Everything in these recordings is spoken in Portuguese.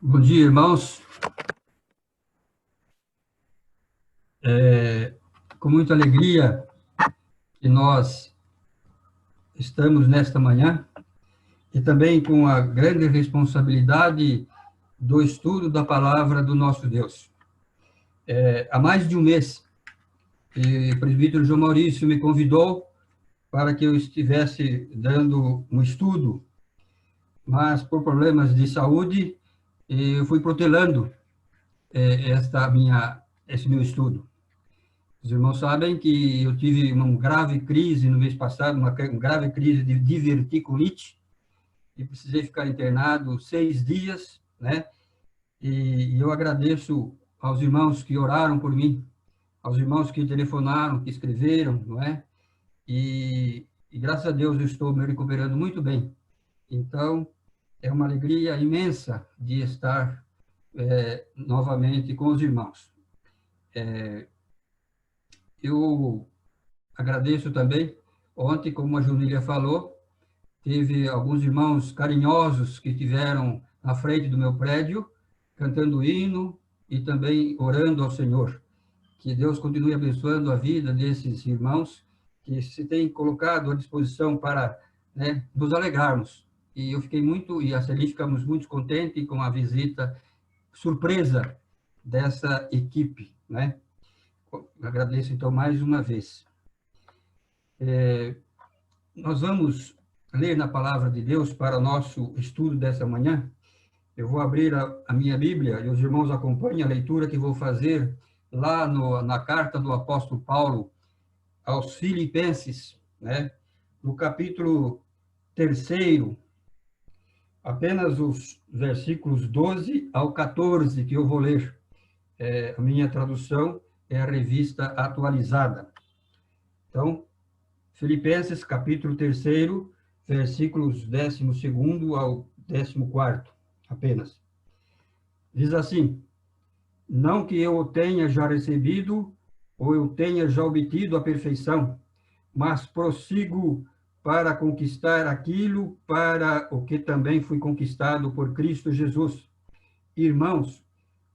Bom dia, irmãos. Com muita alegria que nós estamos nesta manhã e também com a grande responsabilidade do estudo da palavra do nosso Deus. Há mais de um mês, o presbítero João Maurício me convidou para que eu estivesse dando um estudo, mas por problemas de saúde, eu fui protelando esse meu estudo. Os irmãos sabem que eu tive uma grave crise no mês passado, uma grave crise de diverticulite, e precisei ficar internado 6 dias, né? E eu agradeço aos irmãos que oraram por mim, aos irmãos que telefonaram, que escreveram, não é? E graças a Deus eu estou me recuperando muito bem. Então, é uma alegria imensa de estar novamente com os irmãos. Eu agradeço também, ontem, como a Junília falou, teve alguns irmãos carinhosos que tiveram na frente do meu prédio, cantando hino e também orando ao Senhor. Que Deus continue abençoando a vida desses irmãos que se têm colocado à disposição para, né, nos alegrarmos. E eu fiquei muito, e a Celi ficamos muito contentes com a visita surpresa dessa equipe, né? Agradeço, então, mais uma vez. Nós vamos ler na palavra de Deus para o nosso estudo dessa manhã. Eu vou abrir a minha Bíblia e os irmãos acompanhem a leitura que vou fazer lá na carta do apóstolo Paulo aos Filipenses, né? No capítulo 3, apenas os versículos 12 ao 14 que eu vou ler. A minha tradução é a Revista Atualizada. Então, Filipenses, capítulo 3, versículos 12º ao 14º, apenas. Diz assim: não que eu o tenha já recebido, ou eu tenha já obtido a perfeição, mas prossigo para conquistar aquilo para o que também fui conquistado por Cristo Jesus. Irmãos,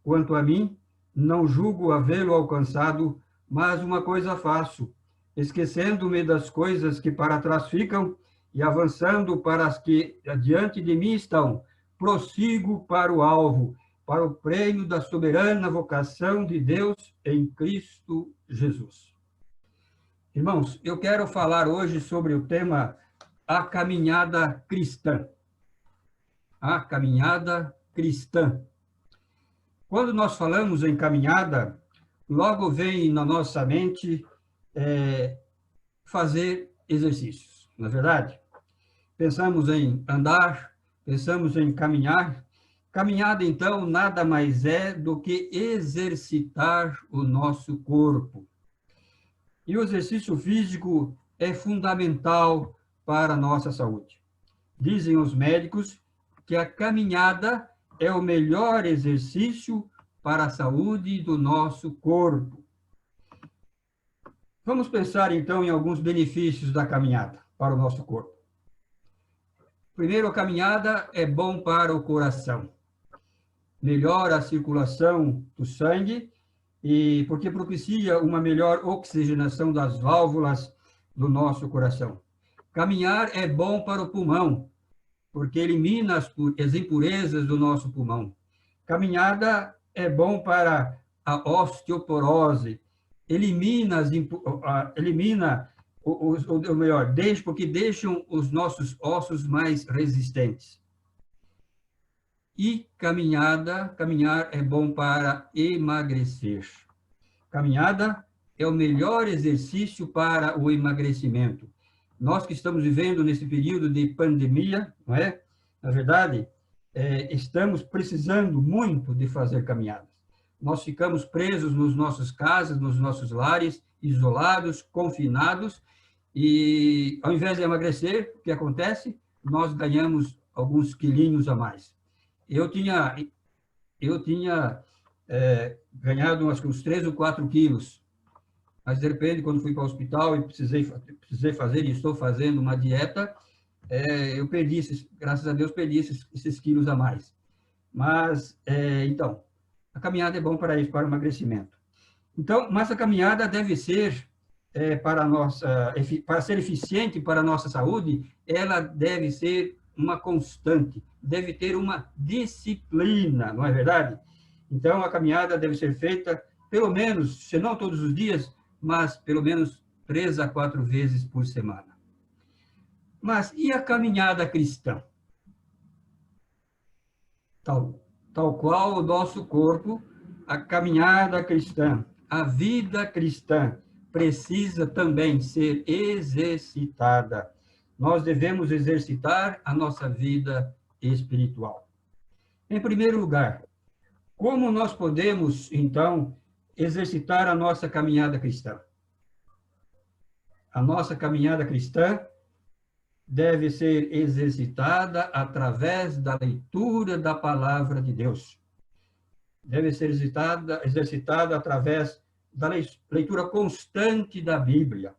quanto a mim, não julgo havê-lo alcançado, mas uma coisa faço, esquecendo-me das coisas que para trás ficam e avançando para as que adiante de mim estão, prossigo para o alvo, para o prêmio da soberana vocação de Deus em Cristo Jesus. Irmãos, eu quero falar hoje sobre o tema a caminhada cristã. A caminhada cristã. Quando nós falamos em caminhada, logo vem na nossa mente fazer exercícios, não é verdade? Pensamos em andar, pensamos em caminhar. Caminhada, então, nada mais é do que exercitar o nosso corpo. E o exercício físico é fundamental para a nossa saúde. Dizem os médicos que a caminhada é o melhor exercício para a saúde do nosso corpo. Vamos pensar, então, em alguns benefícios da caminhada para o nosso corpo. Primeiro, a caminhada é bom para o coração. Melhora a circulação do sangue e porque propicia uma melhor oxigenação das válvulas do nosso coração. Caminhar é bom para o pulmão, porque elimina as impurezas do nosso pulmão. Caminhada é bom para a osteoporose, porque deixam os nossos ossos mais resistentes. E caminhar é bom para emagrecer. Caminhada é o melhor exercício para o emagrecimento. Nós que estamos vivendo nesse período de pandemia, não é? Na verdade, estamos precisando muito de fazer caminhadas. Nós ficamos presos nas nossas casas, nos nossos lares, isolados, confinados, e ao invés de emagrecer, o que acontece? Nós ganhamos alguns quilinhos a mais. Eu tinha ganhado uns 3 ou 4 quilos, mas de repente, quando fui para o hospital e precisei fazer, e estou fazendo uma dieta, eu perdi, graças a Deus, perdi esses quilos a mais. Mas, então, a caminhada é bom para isso, para o emagrecimento. Então, mas a caminhada deve ser, para ser eficiente para a nossa saúde, ela deve ser uma constante, deve ter uma disciplina, não é verdade? Então, a caminhada deve ser feita, pelo menos, se não todos os dias, mas pelo menos 3 a 4 vezes por semana. Mas e a caminhada cristã? Tal qual o nosso corpo, a caminhada cristã, a vida cristã precisa também ser exercitada. Nós devemos exercitar a nossa vida espiritual. Em primeiro lugar, como nós podemos, então, exercitar a nossa caminhada cristã? A nossa caminhada cristã deve ser exercitada através da leitura da palavra de Deus. Deve ser exercitada através da leitura constante da Bíblia.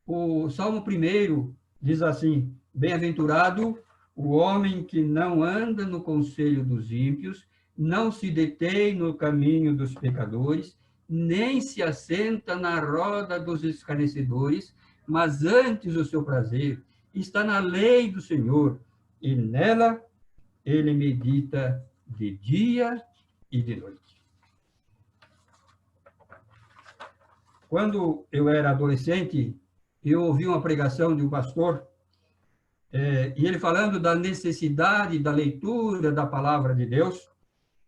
O Salmo 1 diz assim: bem-aventurado o homem que não anda no conselho dos ímpios, não se detém no caminho dos pecadores, nem se assenta na roda dos escarnecedores, mas antes o seu prazer está na lei do Senhor, e nela ele medita de dia e de noite. Quando eu era adolescente, eu ouvi uma pregação de um pastor, e ele falando da necessidade da leitura da palavra de Deus.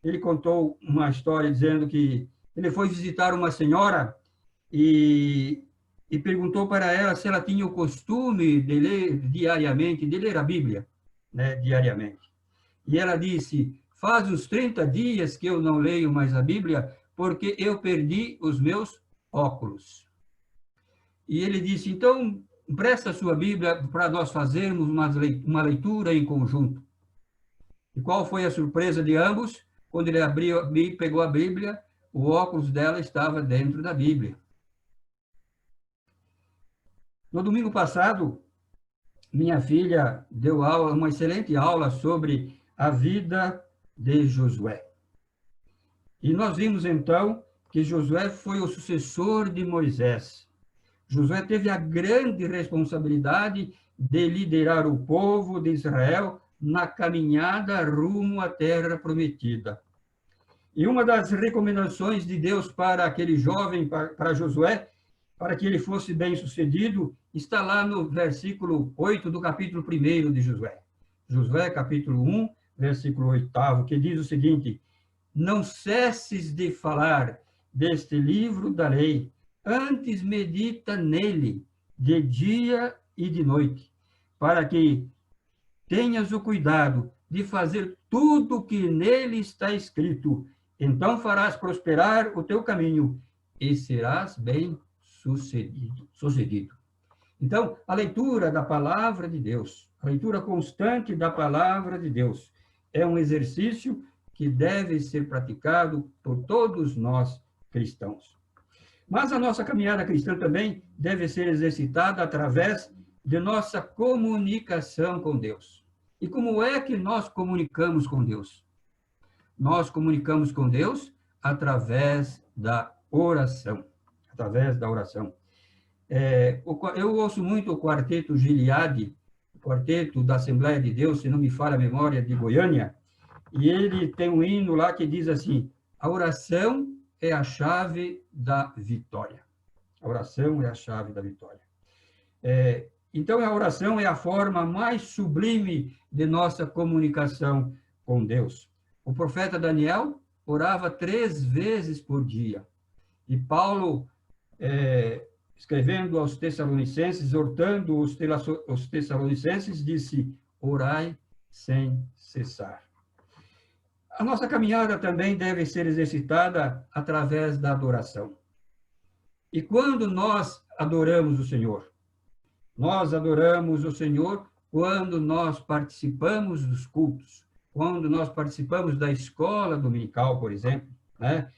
Ele contou uma história dizendo que ele foi visitar uma senhora e perguntou para ela se ela tinha o costume de ler diariamente, de ler a Bíblia, né, diariamente. E ela disse: faz uns 30 dias que eu não leio mais a Bíblia, porque eu perdi os meus óculos. E ele disse: então, presta a sua Bíblia para nós fazermos uma leitura em conjunto. E qual foi a surpresa de ambos? Quando ele pegou a Bíblia, o óculos dela estava dentro da Bíblia. No domingo passado, minha filha deu uma excelente aula sobre a vida de Josué. E nós vimos, então, que Josué foi o sucessor de Moisés. Josué teve a grande responsabilidade de liderar o povo de Israel na caminhada rumo à terra prometida. E uma das recomendações de Deus para aquele jovem, para Josué, para que ele fosse bem-sucedido, está lá no versículo 8 do capítulo 1 de Josué. Josué, capítulo 1, versículo 8, que diz o seguinte: não cesses de falar deste livro da lei, antes medita nele de dia e de noite, para que tenhas o cuidado de fazer tudo o que nele está escrito. Então farás prosperar o teu caminho e serás bem-sucedido. Então, a leitura da palavra de Deus, a leitura constante da palavra de Deus, é um exercício que deve ser praticado por todos nós cristãos. Mas a nossa caminhada cristã também deve ser exercitada através de nossa comunicação com Deus. E como é que nós comunicamos com Deus? Nós comunicamos com Deus através da oração. Através da oração. Eu ouço muito o quarteto Gileade, o quarteto da Assembleia de Deus, se não me falha a memória, de Goiânia, e ele tem um hino lá que diz assim: a oração é a chave da vitória. A oração é a chave da vitória. Então, a oração é a forma mais sublime de nossa comunicação com Deus. O profeta Daniel orava 3 vezes por dia. E Paulo, escrevendo aos Tessalonicenses, exortando os Tessalonicenses, disse: orai sem cessar. A nossa caminhada também deve ser exercitada através da adoração. E quando nós adoramos o Senhor? Nós adoramos o Senhor quando nós participamos dos cultos, quando nós participamos da escola dominical, por exemplo, né?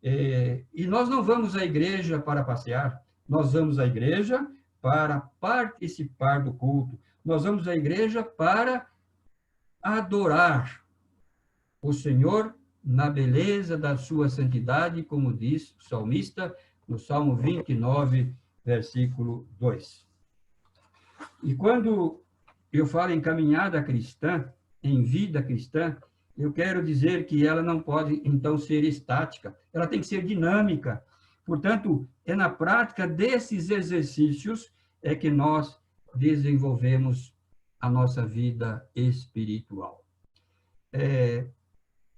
E nós não vamos à igreja para passear, nós vamos à igreja para participar do culto, nós vamos à igreja para adorar. o Senhor na beleza da sua santidade, como diz o salmista no Salmo 29, versículo 2. E quando eu falo em caminhada cristã, em vida cristã, eu quero dizer que ela não pode, então, ser estática, ela tem que ser dinâmica. Portanto, é na prática desses exercícios é que nós desenvolvemos a nossa vida espiritual.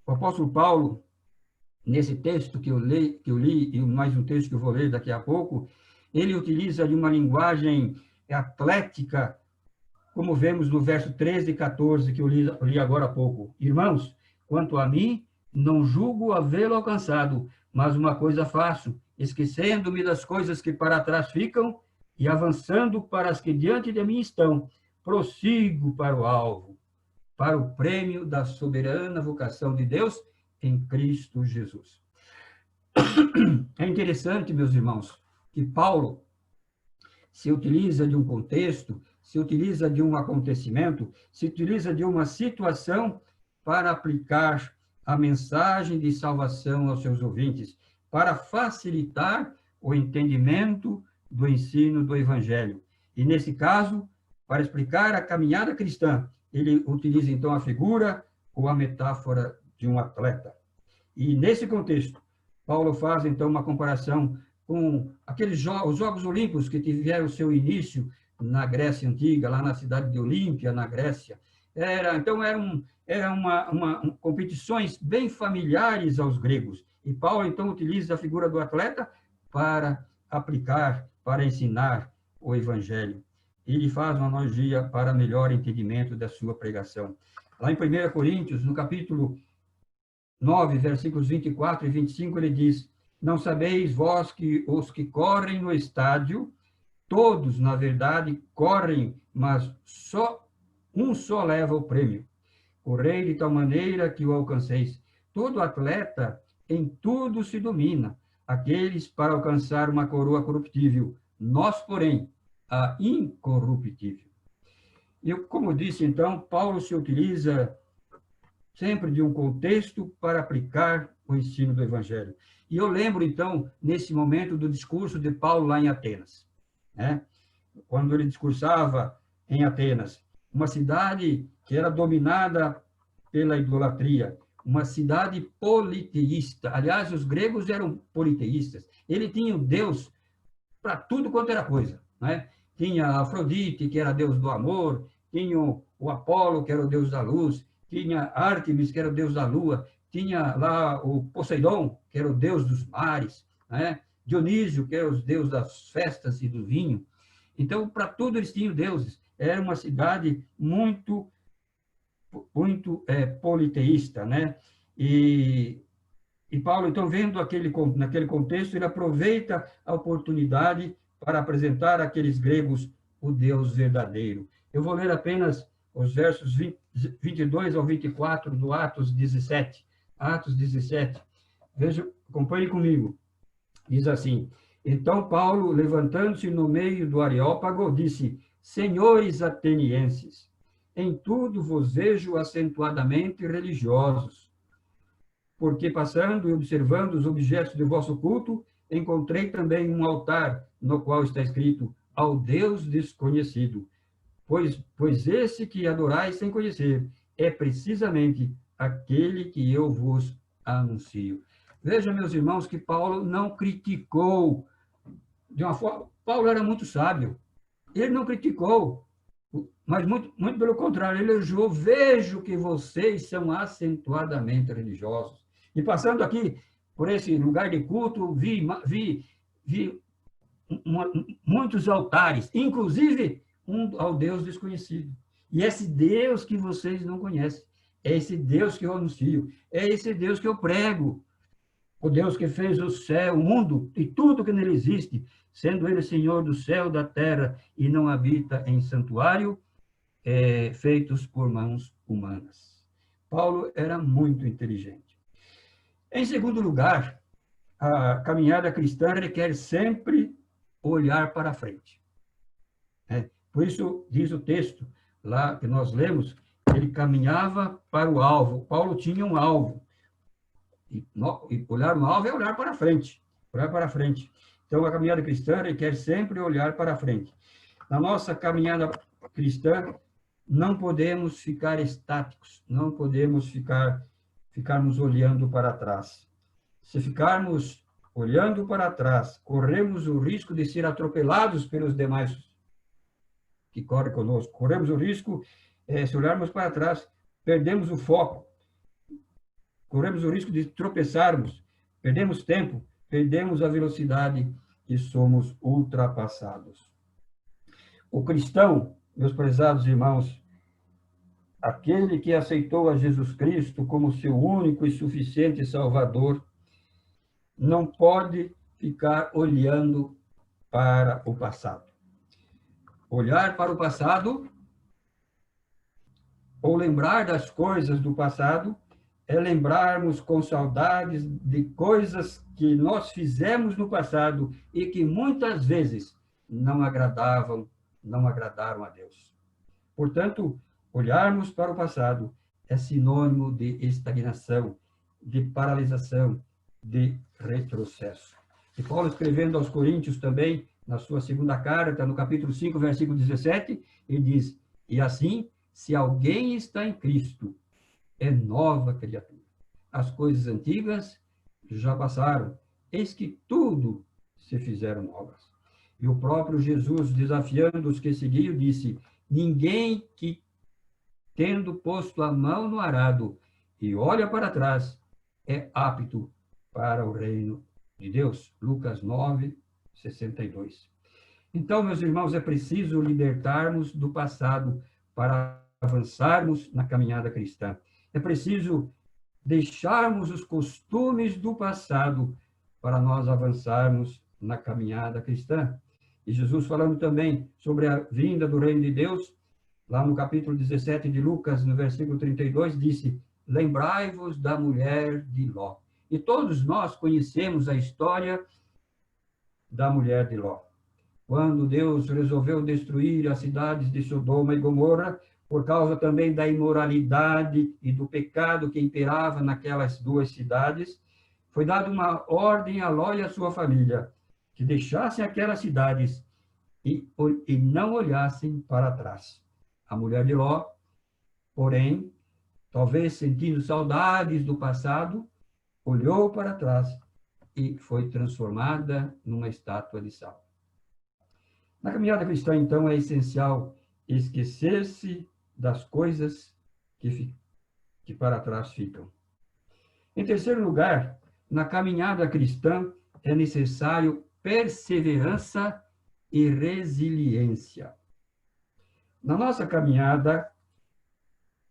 O apóstolo Paulo, nesse texto que eu li, e mais um texto que eu vou ler daqui a pouco, ele utiliza de uma linguagem atlética, como vemos no verso 13 e 14, que eu li agora há pouco. Irmãos, quanto a mim, não julgo havê-lo alcançado, mas uma coisa faço, esquecendo-me das coisas que para trás ficam e avançando para as que diante de mim estão, prossigo para o alvo, para o prêmio da soberana vocação de Deus em Cristo Jesus. É interessante, meus irmãos, que Paulo se utiliza de um contexto, se utiliza de um acontecimento, se utiliza de uma situação para aplicar a mensagem de salvação aos seus ouvintes, para facilitar o entendimento do ensino do Evangelho. E, nesse caso, para explicar a caminhada cristã, ele utiliza, então, a figura ou a metáfora de um atleta. E, nesse contexto, Paulo faz, então, uma comparação com os Jogos Olímpicos que tiveram seu início na Grécia Antiga, lá na cidade de Olímpia, na Grécia. Eram competições bem familiares aos gregos. E Paulo, então, utiliza a figura do atleta para aplicar, para ensinar o Evangelho. Ele faz uma analogia para melhor entendimento da sua pregação. Lá em 1 Coríntios, no capítulo 9, versículos 24 e 25, ele diz: não sabeis vós que os que correm no estádio, todos, na verdade, correm, mas um só leva o prêmio. Correi de tal maneira que o alcanceis. Todo atleta em tudo se domina, aqueles para alcançar uma coroa corruptível, nós, porém, a incorruptível. E, como disse, então, Paulo se utiliza sempre de um contexto para aplicar o ensino do Evangelho. E eu lembro, então, nesse momento, do discurso de Paulo lá em Atenas, né? Quando ele discursava em Atenas, uma cidade que era dominada pela idolatria, uma cidade politeísta. Aliás, os gregos eram politeístas. Ele tinha um Deus para tudo quanto era coisa, né? Tinha Afrodite, que era deus do amor, tinha o Apolo, que era o deus da luz, tinha Ártemis, que era o deus da lua, tinha lá o Poseidon, que era o deus dos mares, né? Dionísio, que era o deus das festas e do vinho. Então, para tudo eles tinham deuses. Era uma cidade muito politeísta, né? E Paulo, então, vendo naquele contexto, ele aproveita a oportunidade para apresentar àqueles gregos o Deus verdadeiro. Eu vou ler apenas os versos 22 ao 24 do Atos 17. Atos 17. Veja, acompanhe comigo. Diz assim: então Paulo, levantando-se no meio do Areópago, disse: senhores atenienses, em tudo vos vejo acentuadamente religiosos, porque passando e observando os objetos de vosso culto, encontrei também um altar, no qual está escrito: ao Deus desconhecido. Pois esse que adorais sem conhecer é precisamente aquele que eu vos anuncio. Veja, meus irmãos, que Paulo não criticou de uma forma... Paulo era muito sábio. Ele não criticou, mas muito pelo contrário, ele elogiou: vejo que vocês são acentuadamente religiosos. E passando aqui por esse lugar de culto, vi muitos altares, inclusive ao Deus desconhecido. E esse Deus que vocês não conhecem, é esse Deus que eu anuncio, é esse Deus que eu prego. O Deus que fez o céu, o mundo e tudo que nele existe, sendo ele Senhor do céu e da terra, e não habita em santuário feitos por mãos humanas. Paulo era muito inteligente. Em segundo lugar, a caminhada cristã requer sempre olhar para frente. Por isso, diz o texto lá que nós lemos, ele caminhava para o alvo. Paulo tinha um alvo. E olhar no alvo é olhar para frente. Olhar para frente. Então, a caminhada cristã requer sempre olhar para frente. Na nossa caminhada cristã, não podemos ficar estáticos, não podemos ficarmos olhando para trás. Se ficarmos olhando para trás, corremos o risco de ser atropelados pelos demais que correm conosco. Corremos o risco, se olharmos para trás, perdemos o foco. Corremos o risco de tropeçarmos, perdemos tempo, perdemos a velocidade e somos ultrapassados. O cristão, meus prezados irmãos, aquele que aceitou a Jesus Cristo como seu único e suficiente Salvador, não pode ficar olhando para o passado. Olhar para o passado, ou lembrar das coisas do passado, é lembrarmos com saudades de coisas que nós fizemos no passado e que muitas vezes não agradaram a Deus. Portanto, olharmos para o passado é sinônimo de estagnação, de paralisação, de retrocesso. E Paulo, escrevendo aos Coríntios também, na sua segunda carta, no capítulo 5, versículo 17, ele diz: e assim, se alguém está em Cristo, é nova criatura. As coisas antigas já passaram, eis que tudo se fizeram novas. E o próprio Jesus, desafiando os que seguiam, disse: ninguém que, tendo posto a mão no arado e olha para trás, é apto para o reino de Deus. Lucas 9, 62. Então, meus irmãos, é preciso libertarmos do passado para avançarmos na caminhada cristã. É preciso deixarmos os costumes do passado para nós avançarmos na caminhada cristã. E Jesus, falando também sobre a vinda do reino de Deus, lá no capítulo 17 de Lucas, no versículo 32, disse: lembrai-vos da mulher de Ló. E todos nós conhecemos a história da mulher de Ló. Quando Deus resolveu destruir as cidades de Sodoma e Gomorra, por causa também da imoralidade e do pecado que imperava naquelas duas cidades, foi dada uma ordem a Ló e a sua família, que deixassem aquelas cidades e não olhassem para trás. A mulher de Ló, porém, talvez sentindo saudades do passado, olhou para trás e foi transformada numa estátua de sal. Na caminhada cristã, então, é essencial esquecer-se das coisas que para trás ficam. Em terceiro lugar, na caminhada cristã, é necessário perseverança e resiliência. Na nossa caminhada,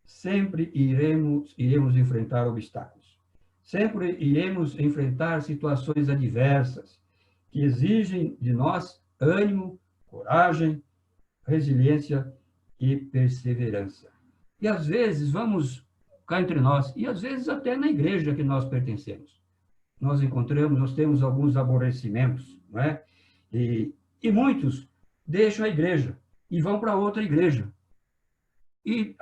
sempre iremos enfrentar obstáculos. Sempre iremos enfrentar situações adversas que exigem de nós ânimo, coragem, resiliência e perseverança. E às vezes vamos cá entre nós, e às vezes até na igreja que nós pertencemos. Nós temos alguns aborrecimentos, não é? E muitos deixam a igreja e vão para outra igreja. E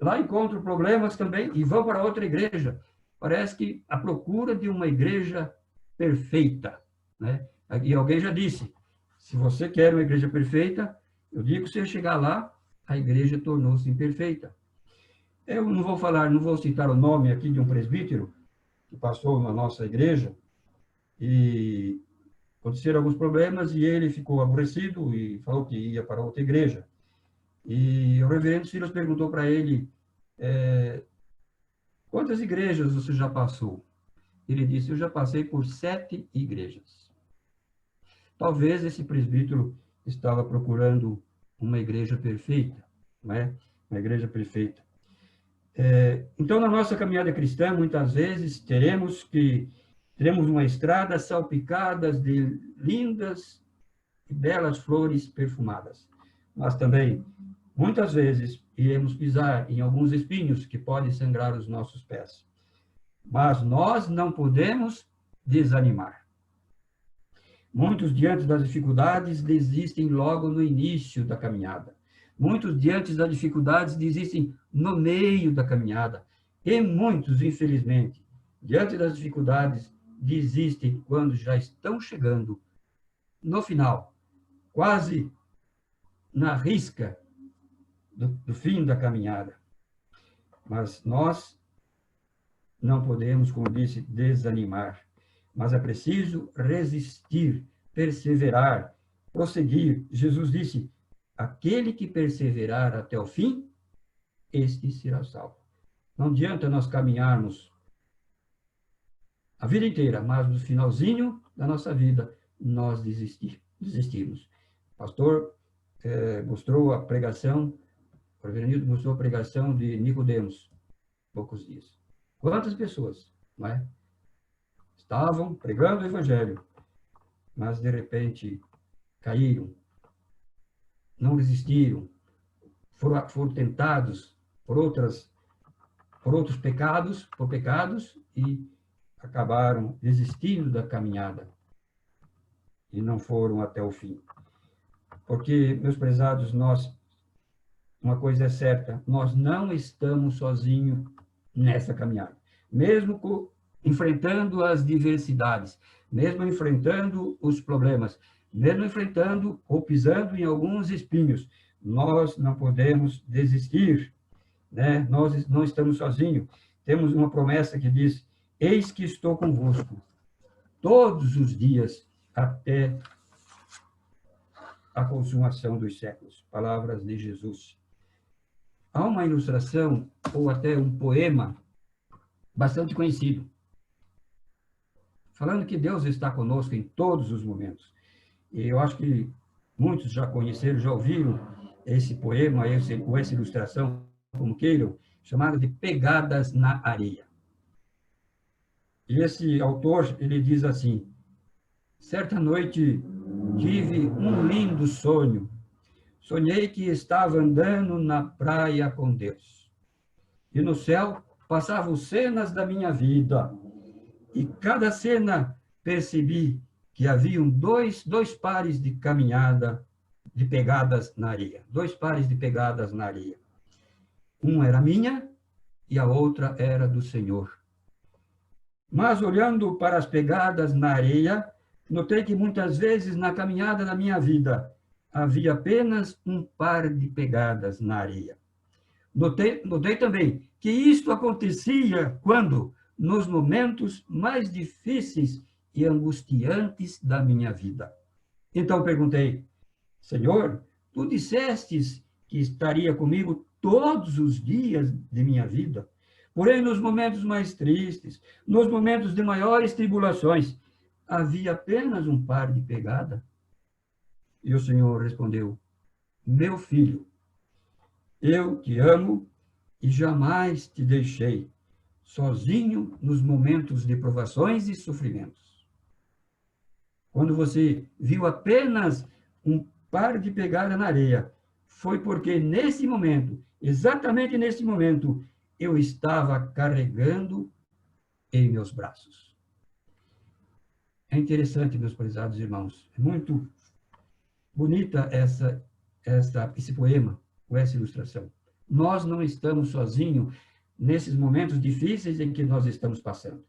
lá encontram problemas também e vão para outra igreja. Parece que a procura de uma igreja perfeita, né? E alguém já disse, se você quer uma igreja perfeita, eu digo que você chegar lá, a igreja tornou-se imperfeita. Eu não vou citar o nome aqui de um presbítero que passou na nossa igreja e aconteceram alguns problemas e ele ficou aborrecido e falou que ia para outra igreja. E o reverendo Silas perguntou para ele, quantas igrejas você já passou? Ele disse, eu já passei por 7 igrejas. Talvez esse presbítero estava procurando uma igreja perfeita, não é? Uma igreja perfeita. Então, na nossa caminhada cristã, muitas vezes teremos uma estrada salpicada de lindas e belas flores perfumadas. Mas também, muitas vezes, iremos pisar em alguns espinhos que podem sangrar os nossos pés. Mas nós não podemos desanimar. Muitos, diante das dificuldades, desistem logo no início da caminhada. Muitos, diante das dificuldades, desistem no meio da caminhada. E muitos, infelizmente, diante das dificuldades, desistem quando já estão chegando no final, quase na risca do fim da caminhada. Mas nós não podemos, como disse, desanimar. Mas é preciso resistir, perseverar, prosseguir. Jesus disse: aquele que perseverar até o fim, este será salvo. Não adianta nós caminharmos a vida inteira, mas no finalzinho da nossa vida, nós desistimos. O pastor mostrou a pregação, o reverendo mostrou a pregação de Nicodemos, poucos dias. Quantas pessoas, não é? Estavam pregando o evangelho, mas de repente caíram, não resistiram, foram tentados por outros pecados, e acabaram desistindo da caminhada e não foram até o fim. Porque, meus prezados, uma coisa é certa, nós não estamos sozinhos nessa caminhada. Mesmo enfrentando as diversidades, mesmo enfrentando os problemas, mesmo enfrentando ou pisando em alguns espinhos, nós não podemos desistir, né? Nós não estamos sozinhos. Temos uma promessa que diz: eis que estou convosco todos os dias até a consumação dos séculos. Palavras de Jesus. Há uma ilustração, ou até um poema, bastante conhecido, falando que Deus está conosco em todos os momentos. E eu acho que muitos já conheceram, já ouviram esse poema, ou essa ilustração, como queiram, chamada de Pegadas na Areia. E esse autor, ele diz assim: certa noite tive um lindo sonho. Sonhei que estava andando na praia com Deus. E no céu passavam cenas da minha vida. E cada cena percebi que haviam dois pares de caminhada, de pegadas na areia. Dois pares de pegadas na areia. Uma era minha e a outra era do Senhor. Mas olhando para as pegadas na areia, notei que muitas vezes na caminhada da minha vida havia apenas um par de pegadas na areia. Notei também que isto acontecia quando, nos momentos mais difíceis e angustiantes da minha vida. Então perguntei: Senhor, tu dissestes que estaria comigo todos os dias de minha vida. Porém, nos momentos mais tristes, nos momentos de maiores tribulações, havia apenas um par de pegada. E o Senhor respondeu: meu filho, eu te amo e jamais te deixei sozinho nos momentos de provações e sofrimentos. Quando você viu apenas um par de pegada na areia, foi porque nesse momento, exatamente nesse momento, eu estava carregando em meus braços. É interessante, meus prezados irmãos, é muito bonita esse poema, ou essa ilustração. Nós não estamos sozinhos nesses momentos difíceis em que nós estamos passando.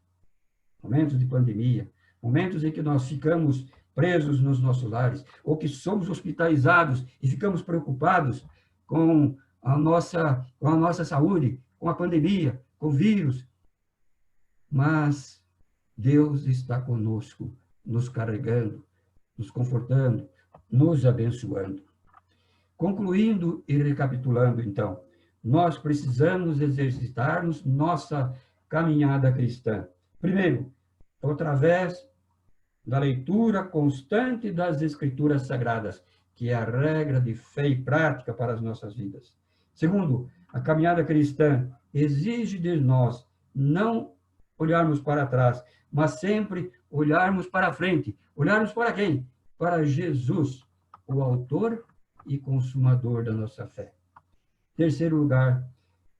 Momentos de pandemia, momentos em que nós ficamos presos nos nossos lares, ou que somos hospitalizados e ficamos preocupados com a nossa saúde, com a pandemia, com o vírus. Mas Deus está conosco, nos carregando, nos confortando, nos abençoando. Concluindo e recapitulando, então, nós precisamos exercitarmos nossa caminhada cristã. Primeiro, através da leitura constante das Escrituras Sagradas, que é a regra de fé e prática para as nossas vidas. Segundo, a caminhada cristã exige de nós não olharmos para trás, mas sempre olharmos para frente. Olharmos para quem? Para Jesus, o autor e consumador da nossa fé. Terceiro lugar,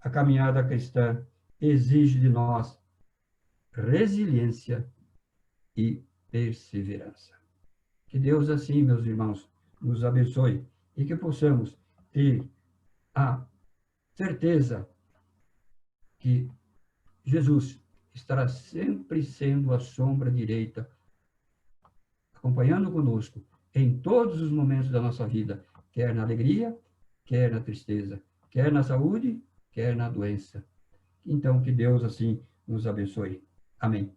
a caminhada cristã exige de nós resiliência e perseverança. Que Deus assim, meus irmãos, nos abençoe e que possamos ter a certeza que Jesus estará sempre sendo a sombra direita, acompanhando conosco em todos os momentos da nossa vida, quer na alegria, quer na tristeza, quer na saúde, quer na doença. Então, que Deus assim nos abençoe. Amém.